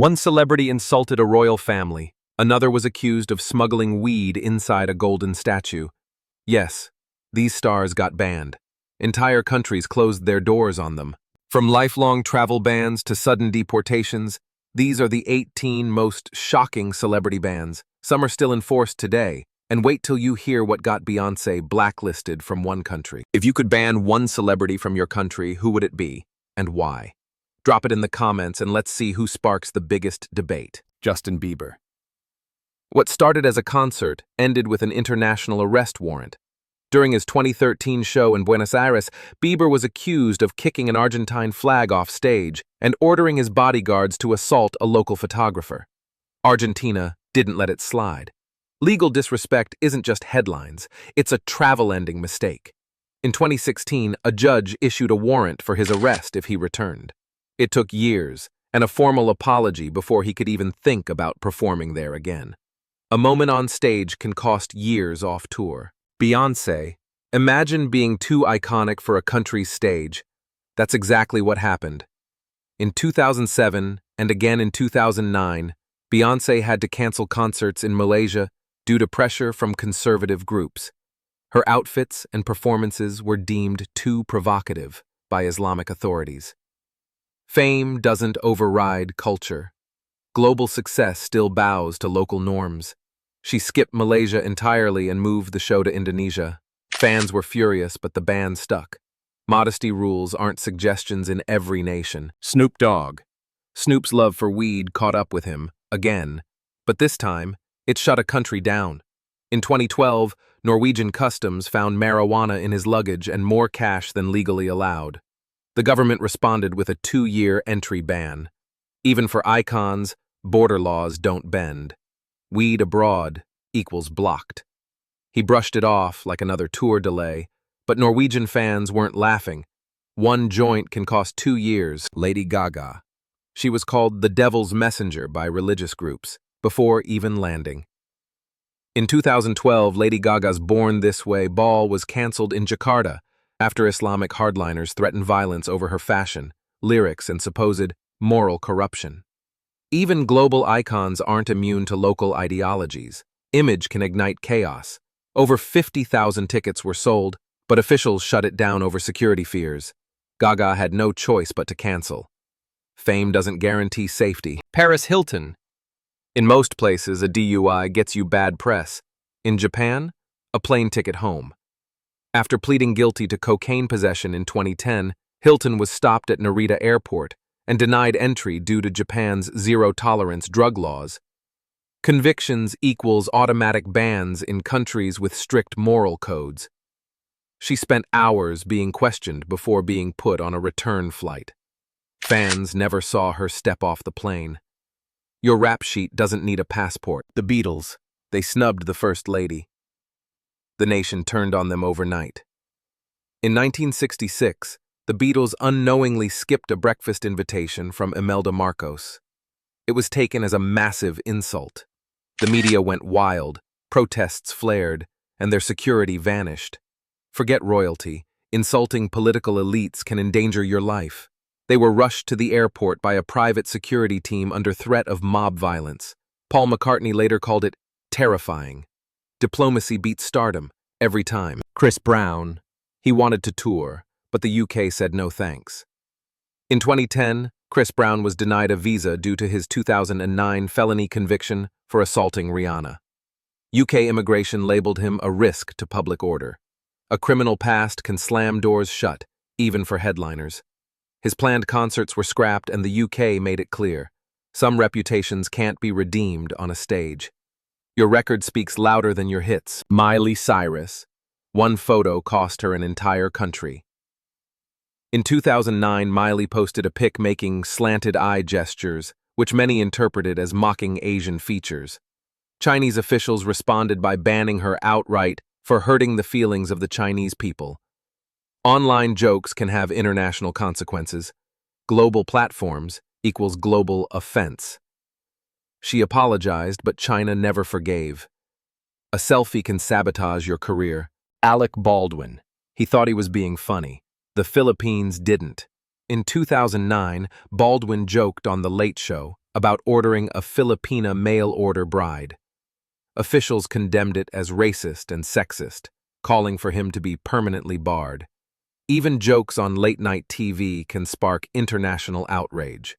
One celebrity insulted a royal family. Another was accused of smuggling weed inside a golden statue. Yes, these stars got banned. Entire countries closed their doors on them. From lifelong travel bans to sudden deportations, these are the 18 most shocking celebrity bans. Some are still enforced today, and wait till you hear what got Beyoncé blacklisted from one country. If you could ban one celebrity from your country, who would it be, and why? Drop it in the comments and let's see who sparks the biggest debate. Justin Bieber. What started as a concert ended with an international arrest warrant. During his 2013 show in Buenos Aires, Bieber was accused of kicking an Argentine flag off stage and ordering his bodyguards to assault a local photographer. Argentina didn't let it slide. Legal disrespect isn't just headlines, it's a travel-ending mistake. In 2016, a judge issued a warrant for his arrest if he returned. It took years and a formal apology before he could even think about performing there again. A moment on stage can cost years off tour. Beyoncé, imagine being too iconic for a country's stage. That's exactly what happened. In 2007 and again in 2009, Beyoncé had to cancel concerts in Malaysia due to pressure from conservative groups. Her outfits and performances were deemed too provocative by Islamic authorities. Fame doesn't override culture. Global success still bows to local norms. She skipped Malaysia entirely and moved the show to Indonesia. Fans were furious, but the ban stuck. Modesty rules aren't suggestions in every nation. Snoop Dogg. Snoop's love for weed caught up with him, again, but this time, it shut a country down. In 2012, Norwegian customs found marijuana in his luggage and more cash than legally allowed. The government responded with a 2-year entry ban. Even for icons, border laws don't bend. Weed abroad equals blocked. He brushed it off like another tour delay, but Norwegian fans weren't laughing. One joint can cost 2 years. Lady Gaga. She was called the devil's messenger by religious groups, before even landing. In 2012, Lady Gaga's Born This Way ball was cancelled in Jakarta after Islamic hardliners threatened violence over her fashion, lyrics, and supposed moral corruption. Even global icons aren't immune to local ideologies. Image can ignite chaos. Over 50,000 tickets were sold, but officials shut it down over security fears. Gaga had no choice but to cancel. Fame doesn't guarantee safety. Paris Hilton. In most places, a DUI gets you bad press. In Japan, a plane ticket home. After pleading guilty to cocaine possession in 2010, Hilton was stopped at Narita Airport and denied entry due to Japan's zero-tolerance drug laws. Convictions equals automatic bans in countries with strict moral codes. She spent hours being questioned before being put on a return flight. Fans never saw her step off the plane. Your rap sheet doesn't need a passport. The Beatles, they snubbed the First Lady. The nation turned on them overnight. In 1966, the Beatles unknowingly skipped a breakfast invitation from Imelda Marcos. It was taken as a massive insult. The media went wild, protests flared, and their security vanished. Forget royalty. Insulting political elites can endanger your life. They were rushed to the airport by a private security team under threat of mob violence. Paul McCartney later called it terrifying. Diplomacy beats stardom, every time. Chris Brown. He wanted to tour, but the UK said no thanks. In 2010, Chris Brown was denied a visa due to his 2009 felony conviction for assaulting Rihanna. UK immigration labeled him a risk to public order. A criminal past can slam doors shut, even for headliners. His planned concerts were scrapped and the UK made it clear. Some reputations can't be redeemed on a stage. Your record speaks louder than your hits. Miley Cyrus. One photo cost her an entire country. In 2009, Miley posted a pic making slanted eye gestures, which many interpreted as mocking Asian features. Chinese officials responded by banning her outright for hurting the feelings of the Chinese people. Online jokes can have international consequences. Global platforms equals global offense. She apologized, but China never forgave. A selfie can sabotage your career. Alec Baldwin. He thought he was being funny. The Philippines didn't. In 2009, Baldwin joked on The Late Show about ordering a Filipina mail-order bride. Officials condemned it as racist and sexist, calling for him to be permanently barred. Even jokes on late-night TV can spark international outrage.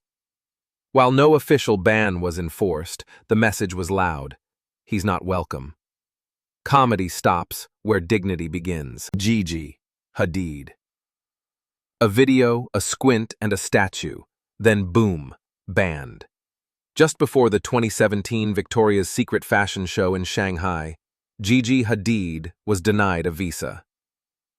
While no official ban was enforced, the message was loud. He's not welcome. Comedy stops where dignity begins. Gigi Hadid. A video, a squint, and a statue. Then boom, banned. Just before the 2017 Victoria's Secret fashion show in Shanghai, Gigi Hadid was denied a visa.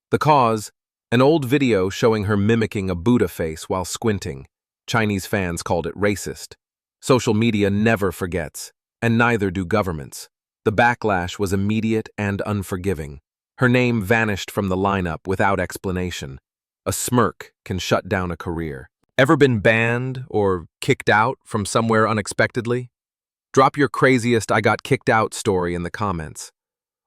The cause? An old video showing her mimicking a Buddha face while squinting. Chinese fans called it racist. Social media never forgets, and neither do governments. The backlash was immediate and unforgiving. Her name vanished from the lineup without explanation. A smirk can shut down a career. Ever been banned or kicked out from somewhere unexpectedly? Drop your craziest "I got kicked out" story in the comments.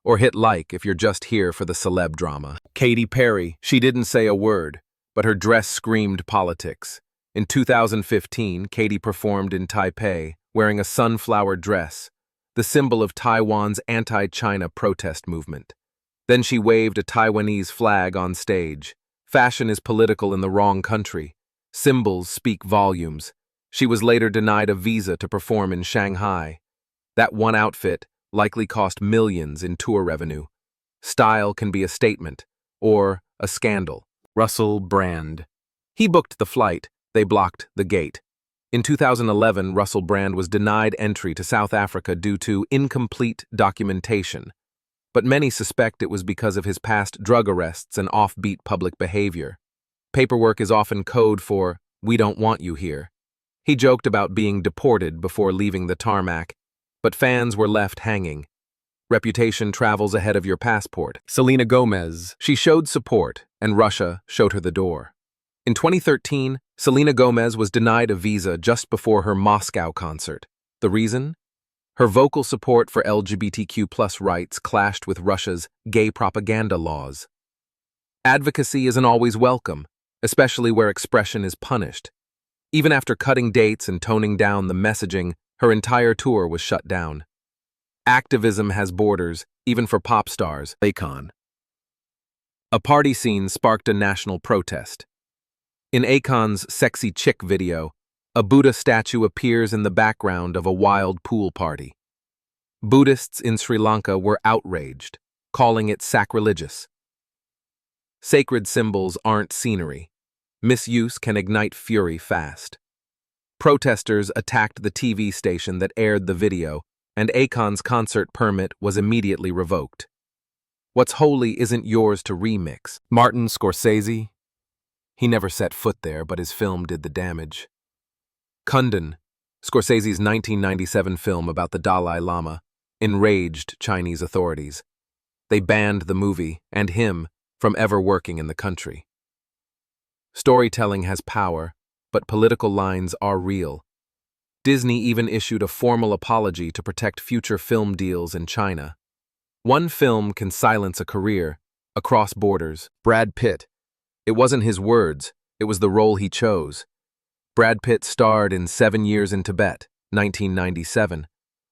Or hit like if you're just here for the celeb drama. Katy Perry, she didn't say a word, but her dress screamed politics. In 2015, Katy performed in Taipei, wearing a sunflower dress, the symbol of Taiwan's anti-China protest movement. Then she waved a Taiwanese flag on stage. Fashion is political in the wrong country. Symbols speak volumes. She was later denied a visa to perform in Shanghai. That one outfit likely cost millions in tour revenue. Style can be a statement, or a scandal. Russell Brand. He booked the flight, they blocked the gate. In 2011, Russell Brand was denied entry to South Africa due to incomplete documentation. But many suspect it was because of his past drug arrests and offbeat public behavior. Paperwork is often code for, "We don't want you here." He joked about being deported before leaving the tarmac, but fans were left hanging. Reputation travels ahead of your passport. Selena Gomez. She showed support, and Russia showed her the door. In 2013, Selena Gomez was denied a visa just before her Moscow concert. The reason? Her vocal support for LGBTQ+ rights clashed with Russia's gay propaganda laws. Advocacy isn't always welcome, especially where expression is punished. Even after cutting dates and toning down the messaging, her entire tour was shut down. Activism has borders, even for pop stars. Akon. A party scene sparked a national protest. In Akon's Sexy Chick video, a Buddha statue appears in the background of a wild pool party. Buddhists in Sri Lanka were outraged, calling it sacrilegious. Sacred symbols aren't scenery. Misuse can ignite fury fast. Protesters attacked the TV station that aired the video, and Akon's concert permit was immediately revoked. What's holy isn't yours to remix. Martin Scorsese. He never set foot there, but his film did the damage. Kundun, Scorsese's 1997 film about the Dalai Lama, enraged Chinese authorities. They banned the movie, and him, from ever working in the country. Storytelling has power, but political lines are real. Disney even issued a formal apology to protect future film deals in China. One film can silence a career, across borders. Brad Pitt. It wasn't his words, it was the role he chose. Brad Pitt starred in 7 Years in Tibet, 1997,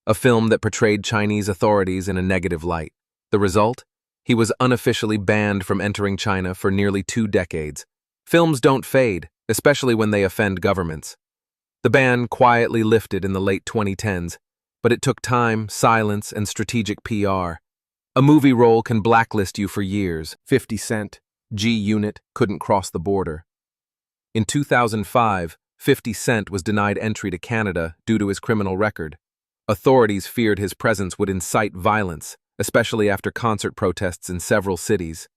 a film that portrayed Chinese authorities in a negative light. The result? He was unofficially banned from entering China for nearly 2 decades. Films don't fade, especially when they offend governments. The ban quietly lifted in the late 2010s, but it took time, silence, and strategic PR. A movie role can blacklist you for years. 50 Cent, G-Unit, couldn't cross the border. In 2005, 50 Cent was denied entry to Canada due to his criminal record. Authorities feared his presence would incite violence, especially after concert protests in several cities.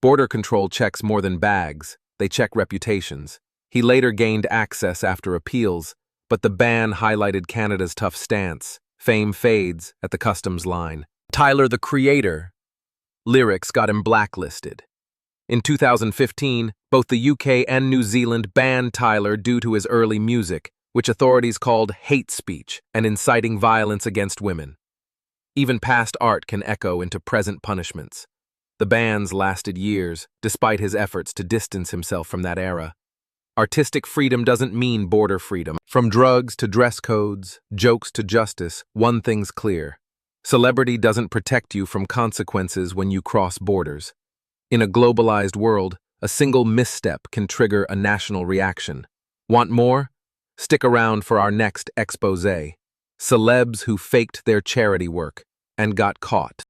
Border control checks more than bags, they check reputations. He later gained access after appeals, but the ban highlighted Canada's tough stance. Fame fades at the customs line. Tyler, the Creator. Lyrics got him blacklisted. In 2015, both the UK and New Zealand banned Tyler due to his early music, which authorities called hate speech and inciting violence against women. Even past art can echo into present punishments. The bans lasted years, despite his efforts to distance himself from that era. Artistic freedom doesn't mean border freedom. From drugs to dress codes, jokes to justice, one thing's clear. Celebrity doesn't protect you from consequences when you cross borders. In a globalized world, a single misstep can trigger a national reaction. Want more? Stick around for our next exposé. Celebs who faked their charity work and got caught.